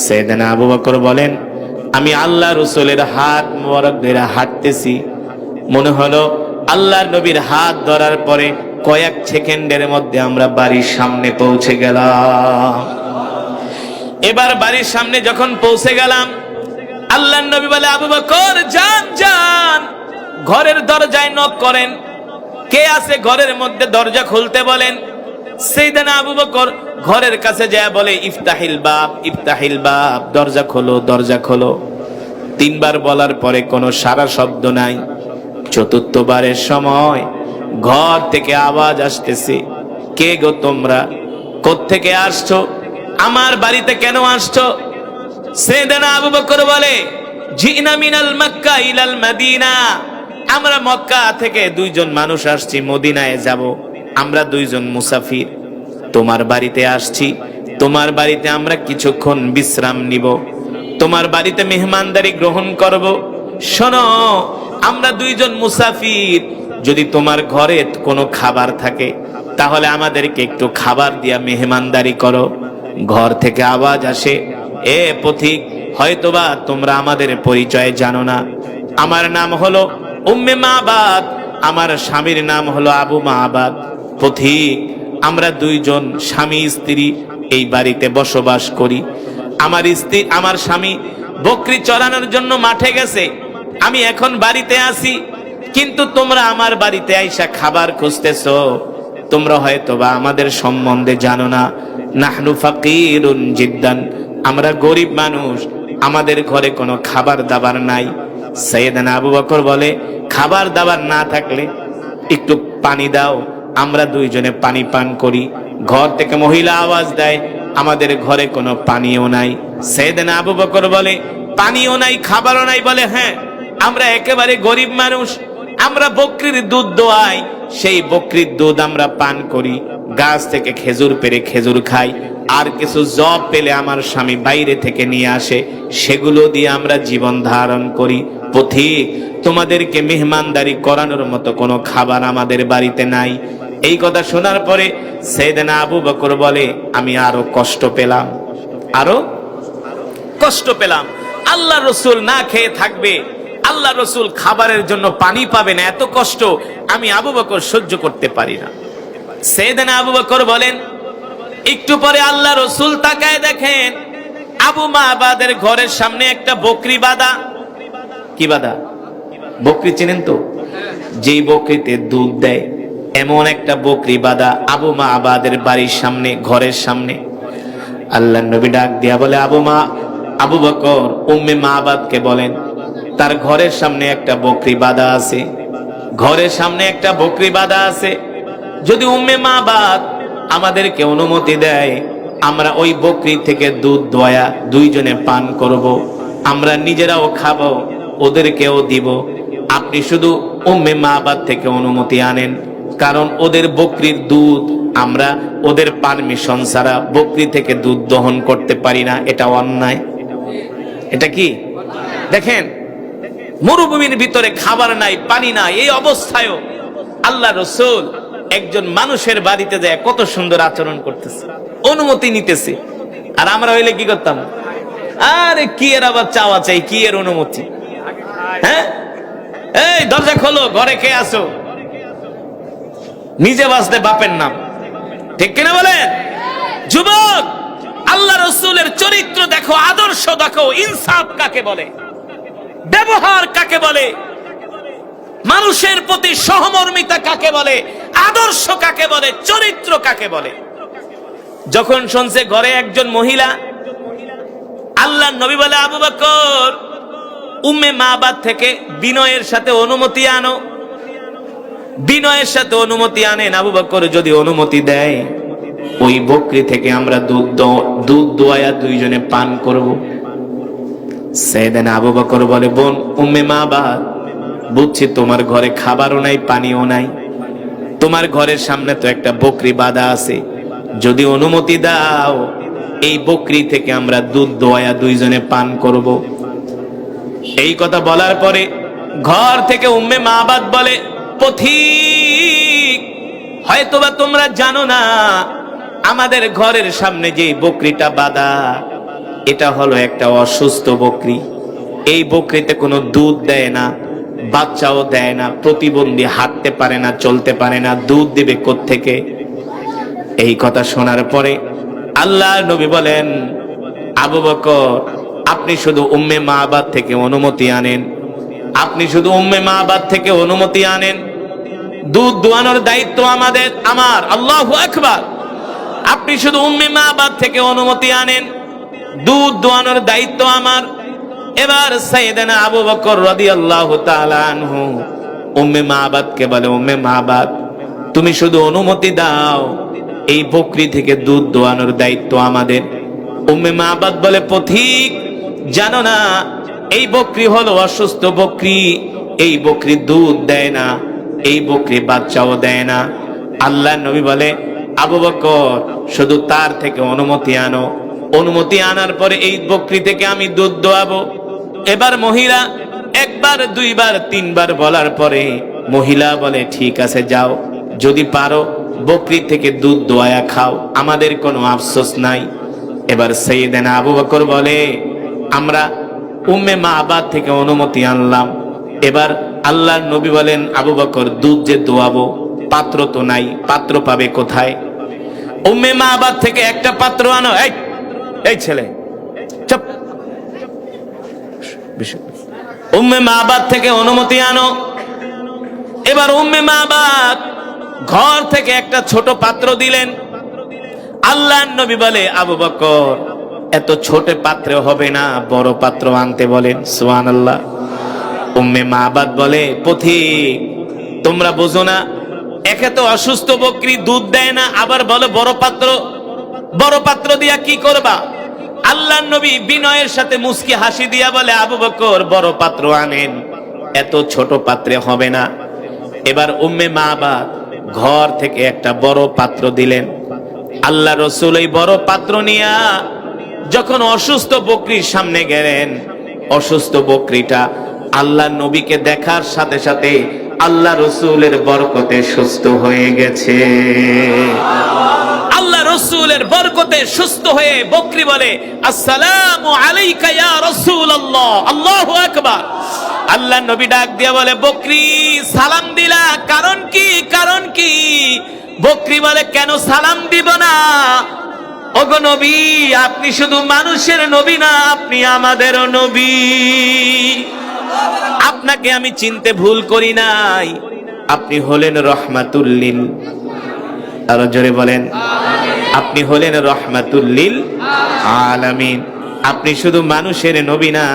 সাইয়েদনা আবু বকর বলেন, আমি আল্লাহ রাসূলের হাত মোবারক ধরে হাঁটতেছি, মনে হলো আল্লাহর নবীর হাত ধরার পরে কয়েক সেকেন্ডের মধ্যে আমরা বাড়ির সামনে পৌঁছে গেলাম। এবার বাড়ির সামনে যখন পৌঁছে গেলাম, আল্লাহর নবী বলে, আবু বকর যান যান, ঘরের দরজায় নক করেন, কে আছে ঘরের মধ্যে দরজা খুলতে বলেন। সাইয়েদনা আবু বকর ঘরের কাছে যায় বলে, ইফতাহিল বাব ইফতাহিল বাব, দরজা খোলো দরজা খোলো। তিনবার বলার পরে কোনো সারা শব্দ নাই। চতুর্থবারের সময় ঘর থেকে আওয়াজ আসতেছে, কে গো তোমরা, কোত্থেকে আসছো, আমার বাড়িতে কেন আসছো? সাইয়েদনা আবু বকর বলে, জিনা মিনাল মক্কা ইলাল মদিনা, আমরা মক্কা থেকে দুইজন মানুষ আসছি, মদিনায় যাব, আমরা দুইজন মুসাফির, তোমার বাড়িতে আসছি, তোমার বাড়িতে আমরা কিছুক্ষণ বিশ্রাম নিব, তোমার বাড়িতে মেহমানদারি গ্রহণ করব। শোনো, আমরা দুইজন মুসাফির, যদি তোমার ঘরে কোনো খাবার থাকে তাহলে আমাদেরকে একটু খাবার দিয়া মেহমানদারি করো। ঘর থেকে আওয়াজ আসে, এ পথিক, হয়তোবা তোমরা আমাদের পরিচয় জানো না, আমার নাম হলো উম্মে মাবাদ, আমার স্বামীর নাম হলো আবু মাবাদ। পথিক, আমরা দুইজন স্বামী স্ত্রী এই বাড়িতে বসবাস করি, আমার স্বামী বকরি চড়ানোর জন্য মাঠে গেছে, আমি এখন বাড়িতে আছি, কিন্তু তোমরা আমার বাড়িতে আইসা খাবার খুঁজতেছো, তোমরা হয়তোবা আমাদের সম্বন্ধে জানো না। নাহনু ফাকিরুন জিদ্দান, আমরা গরিব মানুষ, আমাদের ঘরে কোনো খাবার দাবার নাই। সাইয়েদনা আবু বকর বলে, খাবার দাবার না থাকলে একটু পানি দাও, আমরা দুইজনে পানি পান করি। ঘর থেকে মহিলা আওয়াজ দেয়, আমাদের ঘরে কোনো পানিও নাই। সাইয়েদনা আবু বকর বলে, পানিও নাই খাবারও নাই? বলে, হ্যাঁ, আমরা একেবারে গরিব মানুষ, আমরা বকরির দুধ দোয়াই, সেই বকরির দুধ আমরা পান করি, গাছ থেকে খেজুর পেড়ে খেজুর খাই, আর কিছু জব পেলে আমার স্বামী বাইরে থেকে নিয়ে আসে, সেগুলো দিয়ে আমরা জীবন ধারণ করি। পথিক, তোমাদেরকে মেহমানদারি করানোর মতো কোনো খাবার আমাদের বাড়িতে নাই। এই কথা শোনার পরে সাইয়েদনা আবু বকর বলে, আমি আরো কষ্ট পেলাম, আরো কষ্ট পেলাম। আল্লাহ রসুল না খেয়ে থাকবে, আল্লাহ রসুল খাবারের জন্য পানি পাবে না, এত কষ্ট আমি আবু বকর সহ্য করতে পারি না। সাইয়েদনা আবু বকর বলেন, একটু পরে আল্লাহ রসুল তাকায় দেখেন আবু মাবাদের ঘরের সামনে একটা বকরি বাঁধা। কি বাঁধা? বকরি চেনেন তো, যেই বকরিতে দুধ দেয়, এমন একটা বকরি বাঁধা আবু মাবাদের বাড়ির সামনে, ঘরের সামনে। আল্লাহ নবী ডাক দিয়া বলে, আবু বকর উম্মে মাবাদকে বলেন, তার ঘরের সামনে একটা বকরি বাঁধা আছে, ঘরের সামনে একটা বকরি বাঁধা আছে, যদি উম্মে মাবাদ আমাদেরকে অনুমতি দেয়, আমরা ওই বকরি থেকে দুধ দোয়া দুইজনে পান করব, আমরা নিজেরাও খাবো, ওদেরকেও দিব। আপনি শুধু উম্মে মাবাদ থেকে অনুমতি আনেন, কারণ ওদের বকরির দুধ আমরা ওদের পারমিশন ছাড়া বকরি থেকে দুধ দহন করতে পারি না, এটা অন্যায়। এটা কি? দেখেন, মরুভূমির ভিতরে খাবার নাই, পানি নাই, এই অবস্থায়ও আল্লাহ রসুল একজন মানুষের বাড়িতে যায় কত সুন্দর আচরণ করতেছে, অনুমতি নিতেছে। আর আমরা হইলে কি করতাম? আরে কি এর আবার চাওয়া চাই, কি এর অনুমতি? হ্যাঁ, এই দরজা খোলো, ঘরে কে আসো, নিজে বাঁচতে বাপের নাম, ঠিক কিনা বলেন? যুবক, আল্লাহ রসুলের চরিত্র দেখো, আদর্শ দেখো, ইনসাফ কাকে বলে, ব্যবহার কাকে বলে, মানুষের প্রতি সহমর্মিতা কাকে বলে, আদর্শ কাকে বলে, চরিত্র কাকে বলে। যখন শুনছে ঘরে একজন মহিলা, আল্লাহ নবী বলে, আবু বকর উম্মে মাবাদ থেকে বিনয়ের সাথে অনুমতি আনো। বিনয়ের সাথে অনুমতি আনেন। আবু বকর যদি অনুমতি দেয়, ওই বকরি থেকে আমরা দুধ দোয়া দুইজনে পান করব। সাইয়েদনা আবু বকর বলে, বোন উম্মে মাবাদ, বুঝছি তোমার ঘরে খাবারও নাই, পানিও নাই, তোমার ঘরের সামনে তো একটা বকরি বাঁধা আছে, যদি অনুমতি দাও, এই বকরি থেকে আমরা দুধ দোয়া দুইজনে পান করব। এই কথা বলার পরে ঘর থেকে উম্মে মাবাদ বলে, পথিক, হয়তোবা তোমরা জানো না, আমাদের ঘরের সামনে যে বকরিটা বাঁধা, এটা হলো একটা অসুস্থ বকরি। এই বকরিতে কোনো দুধ দেয় না, বাচ্চাও দেয় না, প্রতিবন্ধী, হাঁটতে পারে না, চলতে পারে না, দুধ দিবে কোত্থেকে? এই কথা শোনার পরে আল্লাহর নবী বলেন, আবু বকর আপনি শুধু উম্মে মাবাদ থেকে অনুমতি আনেন, আপনি শুধু উম্মে মাবাদ থেকে অনুমতি আনেন, দুধ দোয়ানোর দায়িত্ব আমার। আল্লাহু আকবার। আপনি শুধু উম্মে মাবাদ থেকে অনুমতি আনেন, দুধ দোয়ানোর দায়িত্ব আমার। এবার সাইয়েদনা আবু বকর রাদিয়াল্লাহু তাআলা আনহু উম্মে মাবাদকে বলে, উম্মে মাবাদ তুমি শুধু অনুমতি দাও, এই বকরি থেকে দুধ দোয়ানোর দায়িত্ব আমাদের। উম্মে মাবাদ বলে, পথিক জানো না এই বকরি হলো অসুস্থ বকরি, এই বকরি দুধ দেয় না, এই বকরি বাচ্চাও দেয় না। আল্লাহর নবী বলে, আবু বকর শুধু তার থেকে অনুমতি আনো, অনুমতি আনার পরে এই বকরি থেকে আমি দুধ দোয়াবো। এবার মহিলা একবার, দুইবার, তিনবার বলার পরে মহিলা বলে, ঠিক আছে যাও, যদি পারো বকরি থেকে দুধ দোয়ায়া খাও, আমাদের কোনো আফসোস নাই। এবার সাইয়েদনা আবু বকর বলে, আমরা উম্মে মাবাদ থেকে অনুমতি আনলাম। এবার আল্লাহর নবী বলেন, আবু বকর দুধ যে দোয়াবো, পাত্র তো নাই, পাত্র পাবে কোথায়? উম্মে মাবাদ থেকে একটা পাত্র আনো। এই ছেলে চুপ। উম্মে মাবাদ থেকে অনুমতি আনো। এবার উম্মে মাবাদ ঘর থেকে একটা ছোট পাত্র দিলেন। আল্লাহর নবী বলে, আবু বকর এত ছোট পাত্রে হবে না, বড় পাত্র আনতে বলেন। সুবহানাল্লাহ। উম্মে মাবাদ বলে, পথিক তোমরা বোঝো না, একে তো অসুস্থ বকরি দুধ দেয় না, আবার বলো বড় পাত্র। বড় পাত্র দিয়া কি করবা? আল্লাহর নবী বিনয়ের সাথে মুস্কি হাসি দিয়া বলে, আবু বকর বড় পাত্র আনেন, এত ছোট পাত্রে হবে না। এবার উম্মে মাবাদ ঘর থেকে একটা বড় পাত্র দিলেন। আল্লাহ রাসূল এই বড় পাত্র নিয়া যখন অসুস্থ বকরির সামনে গেলেন, অসুস্থ বকরিটা আল্লাহ নবীকে দেখার সাথে সাথে আল্লাহ রাসূলের বরকতে সুস্থ হয়ে গেছে। আল্লাহ রাসূলের বরকতে সুস্থ হয়ে বকরি বলে, আসসালামু আলাইকা ইয়া রাসূলুল্লাহ। আল্লাহু আকবার। আল্লাহ নবী ডাক দিয়া বলে, বকরি সালাম দিলা, কারণ কি? কারণ কি? বকরি বলে, কেন সালাম দিব না? ওগো নবী, আপনি শুধু মানুষের নবী না, আপনি আমাদেরও নবী। আপনাকে আমি চিনতে ভুল করি নাই, আপনি হলেন রহমাতুল লিল, আরো জোরে বলেন, আপনি হলেন রহমাতুল লিল আলামিন। আপনি শুধু মানুষের নবী না,